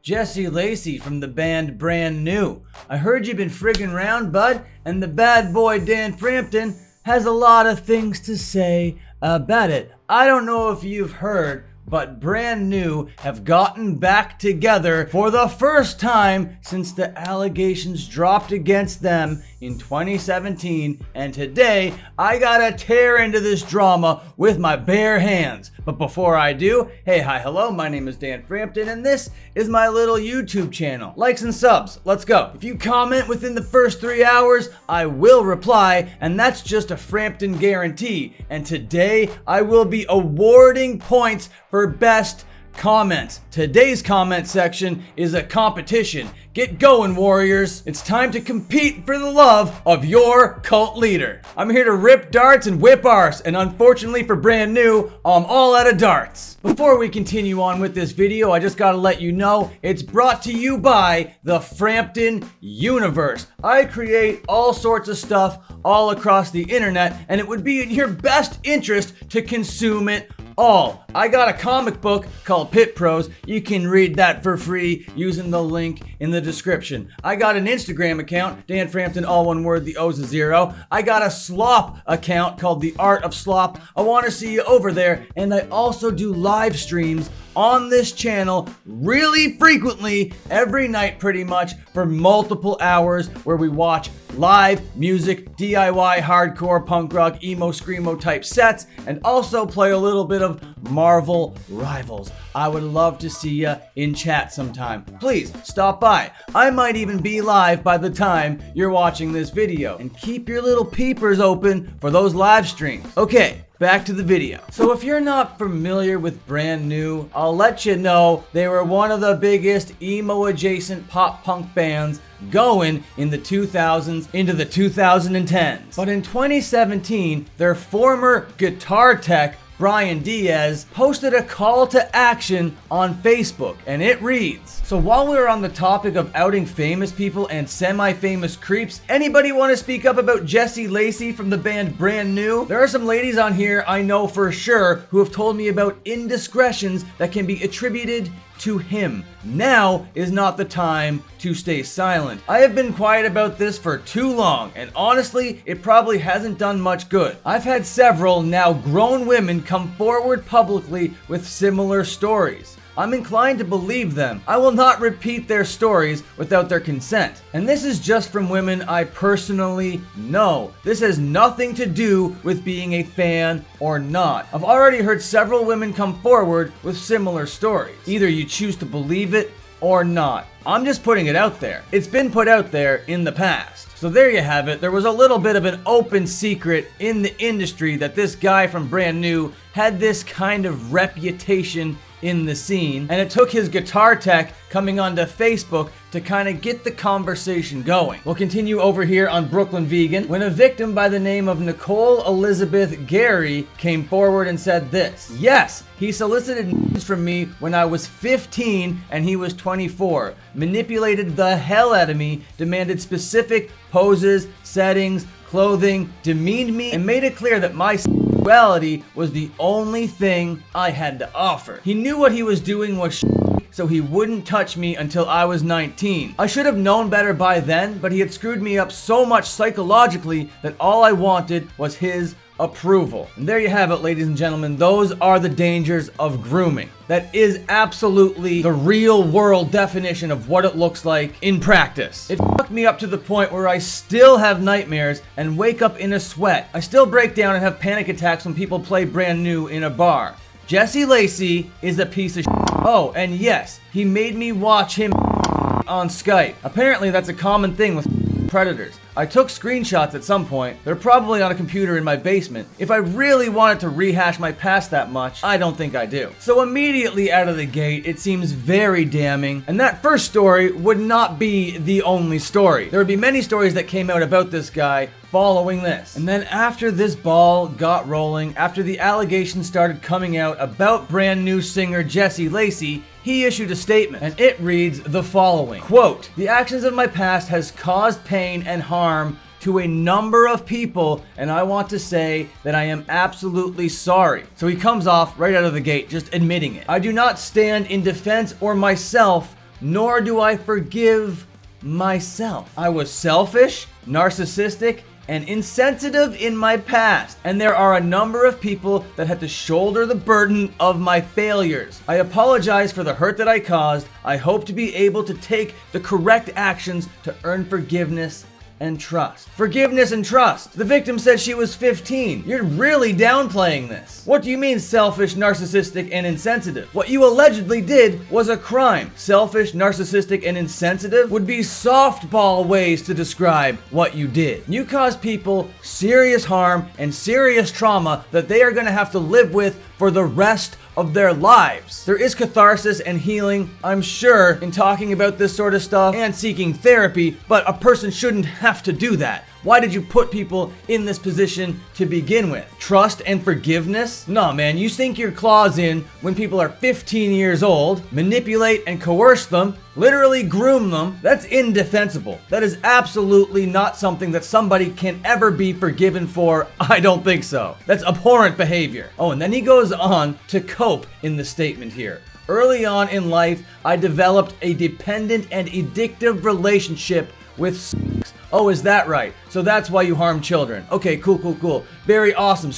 Jesse Lacey from the band Brand New. I heard you've been friggin' round, bud, and the bad boy Dan Frampton has a lot of things to say about it. I don't know if you've heard, but Brand New have gotten back together for the first time since the allegations dropped against them in 2017, and today I gotta tear into this drama with my bare hands. But before I do, hey, hi, hello, my name is Dan Frampton, and this is my little YouTube channel. Likes and subs, let's go. If you comment within the first 3 hours, I will reply, and that's just a Frampton guarantee. And today, I will be awarding points for best comments. Today's comment section is a competition. Get going, warriors. It's time to compete for the love of your cult leader. I'm here to rip darts and whip arse, and unfortunately for Brand New, I'm all out of darts. Before we continue on with this video, I just gotta let you know it's brought to you by the Frampton Universe. I create all sorts of stuff all across the internet, and it would be in your best interest to consume it all. I got a comic book called Pit Pros. You can read that for free using the link in the description. I got an Instagram account, Dan Frampton, all one word, the O's a zero. I got a slop account called The Art of Slop. I want to see you over there. And I also do live streams on this channel really frequently, every night pretty much, for multiple hours, where we watch live music, DIY, hardcore, punk rock, emo, screamo type sets, and also play a little bit of Marvel Rivals. I would love to see you in chat sometime. Please stop by. I might even be live by the time you're watching this video. And keep your little peepers open for those live streams. Okay, back to the video. So if you're not familiar with Brand New, I'll let you know they were one of the biggest emo adjacent pop punk bands going in the 2000s into the 2010s. But in 2017, their former guitar tech, Brian Diaz, posted a call to action on Facebook, and it reads, so while we're on the topic of outing famous people and semi-famous creeps, anybody want to speak up about Jesse Lacey from the band Brand New? There are some ladies on here I know for sure who have told me about indiscretions that can be attributed to him. Now is not the time to stay silent. I have been quiet about this for too long, and honestly, it probably hasn't done much good. I've had several now grown women come forward publicly with similar stories. I'm inclined to believe them. I will not repeat their stories without their consent. And this is just from women I personally know. This has nothing to do with being a fan or not. I've already heard several women come forward with similar stories. Either you choose to believe it or not. I'm just putting it out there. It's been put out there in the past. So there you have it. There was a little bit of an open secret in the industry that this guy from Brand New had this kind of reputation in the scene, and it took his guitar tech coming onto Facebook to kind of get the conversation going. We'll continue over here on Brooklyn Vegan, when a victim by the name of Nicole Elizabeth Gary came forward and said this. Yes, he solicited nudes from me when I was 15 and he was 24, manipulated the hell out of me, demanded specific poses, settings, clothing, demeaned me, and made it clear that my sexuality was the only thing I had to offer. He knew what he was doing was so he wouldn't touch me until I was 19. I should have known better by then, but he had screwed me up so much psychologically that all I wanted was his approval. And there you have it, ladies and gentlemen. Those are the dangers of grooming. That is absolutely the real world definition of what it looks like in practice. It fucked me up to the point where I still have nightmares and wake up in a sweat. I still break down and have panic attacks when people play Brand New in a bar. Jesse Lacey is a piece of shit. Oh, and yes, he made me watch him on Skype. Apparently that's a common thing with predators. I took screenshots at some point. They're probably on a computer in my basement. If I really wanted to rehash my past that much, I don't think I do. So immediately out of the gate, it seems very damning. And that first story would not be the only story. There would be many stories that came out about this guy following this. And then after this ball got rolling, after the allegations started coming out about Brand New singer Jesse Lacey, he issued a statement, and it reads the following, quote, "The actions of my past has caused pain and harm to a number of people, and I want to say that I am absolutely sorry." So he comes off right out of the gate just admitting it. "I do not stand in defense or myself nor do I forgive myself. I was selfish, narcissistic, and insensitive in my past, and there are a number of people that had to shoulder the burden of my failures. I apologize for the hurt that I caused. I hope to be able to take the correct actions to earn forgiveness and trust. Forgiveness and trust. The victim said she was 15. You're really downplaying this. What do you mean selfish, narcissistic, and insensitive? What you allegedly did was a crime. Selfish, narcissistic, and insensitive would be softball ways to describe what you did. You caused people serious harm and serious trauma that they are going to have to live with for the rest of their lives. There is catharsis and healing, I'm sure, in talking about this sort of stuff and seeking therapy, but a person shouldn't have to do that. Why did you put people in this position to begin with? Trust and forgiveness? No, man, you sink your claws in when people are 15 years old, manipulate and coerce them, literally groom them. That's indefensible. That is absolutely not something that somebody can ever be forgiven for. I don't think so. That's abhorrent behavior. Oh, and then he goes on to cope in the statement here. Early on in life, I developed a dependent and addictive relationship with sex. Oh, is that right? So that's why you harm children. Okay, cool. Very awesome.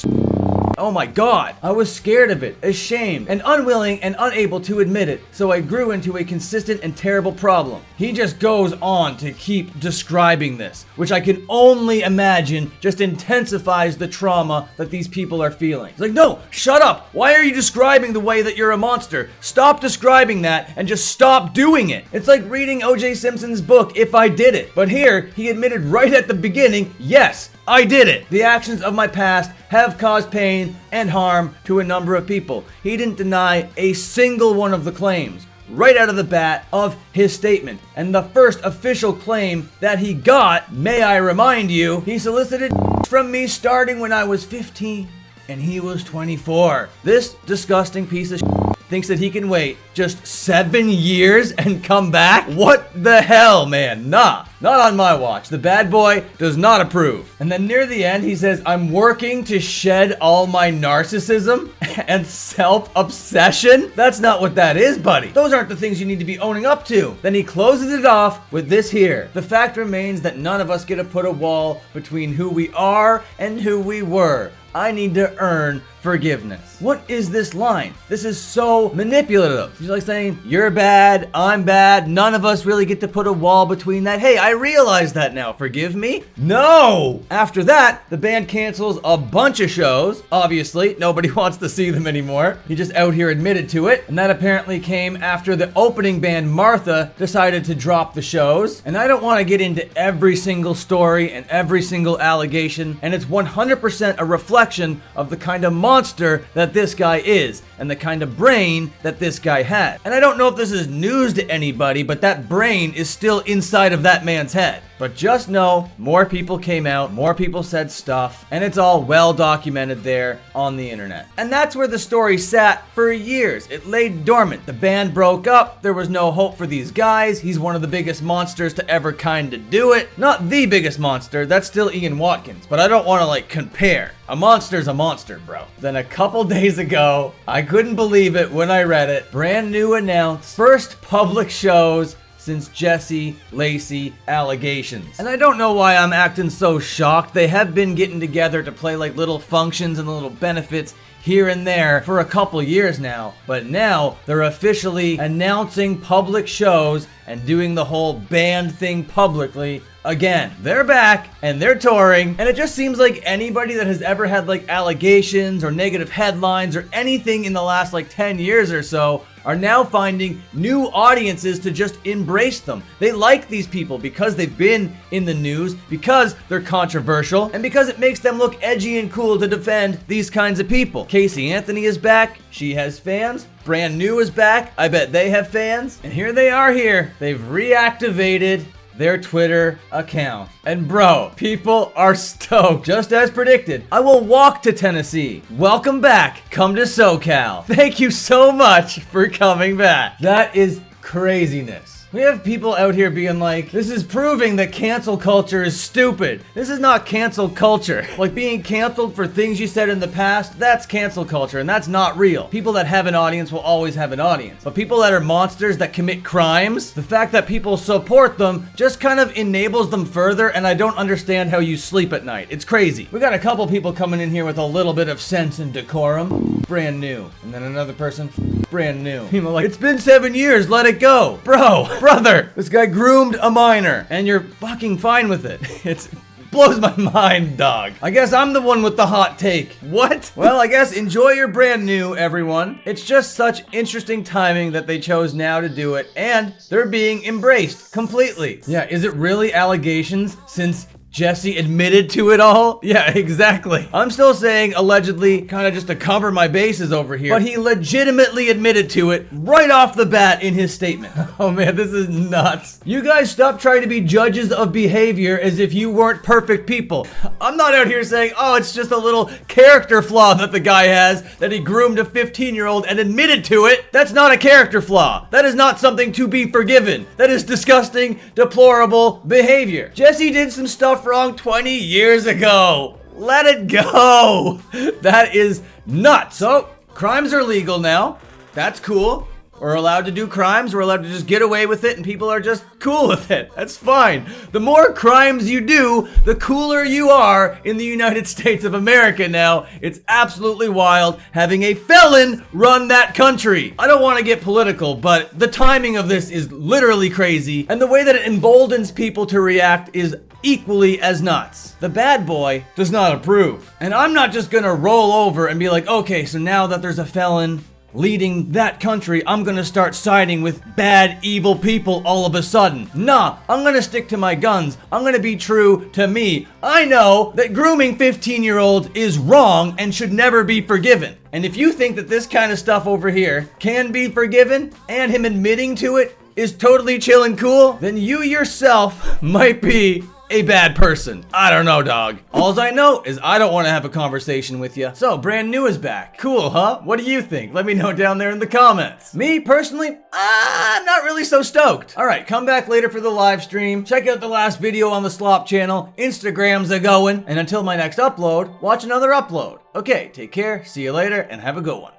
Oh my god, I was scared of it, ashamed, and unwilling and unable to admit it, so I grew into a consistent and terrible problem. He just goes on to keep describing this, which I can only imagine just intensifies the trauma that these people are feeling. It's like, no, shut up! Why are you describing the way that you're a monster? Stop describing that and just stop doing it. It's like reading O.J. Simpson's book, If I Did It. But here, he admitted right at the beginning, yes, I did it. The actions of my past have caused pain and harm to a number of people. He didn't deny a single one of the claims right out of the bat of his statement. And the first official claim that he got, may I remind you, he solicited from me starting when I was 15 and he was 24. This disgusting piece of thinks that he can wait just 7 years and come back? What the hell, man? Nah, not on my watch. The bad boy does not approve. And then near the end, he says, I'm working to shed all my narcissism and self-obsession. That's not what that is, buddy. Those aren't the things you need to be owning up to. Then he closes it off with this here. The fact remains that none of us get to put a wall between who we are and who we were. I need to earn forgiveness. What is this line? This is so manipulative. He's like saying, you're bad, I'm bad, none of us really get to put a wall between that. Hey, I realize that now, forgive me? No! After that, the band cancels a bunch of shows. Obviously, nobody wants to see them anymore. He just out here admitted to it. And that apparently came after the opening band, Martha, decided to drop the shows. And I don't want to get into every single story and every single allegation. And it's 100% a reflection of the kind of monster that this guy is and the kind of brain that this guy had. And I don't know if this is news to anybody, but that brain is still inside of that man's head. But just know, more people came out, more people said stuff, and it's all well documented there on the internet. And that's where the story sat for years. It lay dormant. The band broke up. There was no hope for these guys. He's one of the biggest monsters to ever kind of do it. Not the biggest monster. That's still Ian Watkins. But I don't want to compare. A monster's a monster, bro. Then a couple days ago, I couldn't believe it when I read it. Brand New announced first public shows since Jesse Lacey allegations. And I don't know why I'm acting so shocked. They have been getting together to play little functions and little benefits here and there for a couple years now. But now they're officially announcing public shows and doing the whole band thing publicly again. They're back and they're touring, and it just seems like anybody that has ever had allegations or negative headlines or anything in the last 10 years or so are now finding new audiences to just embrace them. They like these people because they've been in the news, because they're controversial, and because it makes them look edgy and cool to defend these kinds of people. Casey Anthony is back. She has fans. Brand New is back. I bet they have fans. And here they are here. They've reactivated their Twitter account. And bro, people are stoked. Just as predicted, I will walk to Tennessee. Welcome back. Come to SoCal. Thank you so much for coming back. That is Craziness. We have people out here being like, this is proving that cancel culture is stupid. This is not cancel culture. Like being canceled for things you said in the past, that's cancel culture, and that's not real. People that have an audience will always have an audience. But people that are monsters that commit crimes, the fact that people support them just kind of enables them further, and I don't understand how you sleep at night. It's crazy. We got a couple people coming in here with a little bit of sense and decorum. Brand new. And then another person, brand new. People like, it's been 7 years, let it go. Bro, brother, this guy groomed a minor, and you're fucking fine with it. It blows my mind, dog. I guess I'm the one with the hot take. What? Well, I guess enjoy your brand new, everyone. It's just such interesting timing that they chose now to do it, and they're being embraced completely. Yeah, is it really allegations since Jesse admitted to it all? Yeah, exactly. I'm still saying allegedly, kind of just to cover my bases over here, but he legitimately admitted to it right off the bat in his statement. Oh man, this is nuts. You guys stop trying to be judges of behavior as if you weren't perfect people. I'm not out here saying, oh, it's just a little character flaw that the guy has, that he groomed a 15-year-old and admitted to it. That's not a character flaw. That is not something to be forgiven. That is disgusting, deplorable behavior. Jesse did some stuff wrong 20 years ago. Let it go. That is nuts. So, crimes are legal now. That's cool. We're allowed to do crimes. We're allowed to just get away with it, and people are just cool with it. That's fine. The more crimes you do, the cooler you are in the United States of America now. It's absolutely wild having a felon run that country. I don't want to get political, but the timing of this is literally crazy, and the way that it emboldens people to react is equally as nuts. The bad boy does not approve. And I'm not just gonna roll over and be like, okay, so now that there's a felon leading that country, I'm gonna start siding with bad, evil people all of a sudden. Nah, I'm gonna stick to my guns. I'm gonna be true to me. I know that grooming 15-year-olds is wrong and should never be forgiven. And if you think that this kind of stuff over here can be forgiven, and him admitting to it is totally chill and cool, then you yourself might be a bad person. I don't know, dog. Alls I know is I don't want to have a conversation with you. So, brand new is back. Cool, huh? What do you think? Let me know down there in the comments. Me, personally, I'm not really so stoked. All right, come back later for the live stream. Check out the last video on the Slop channel. Instagram's a-going. And until my next upload, watch another upload. Okay, take care, see you later, and have a good one.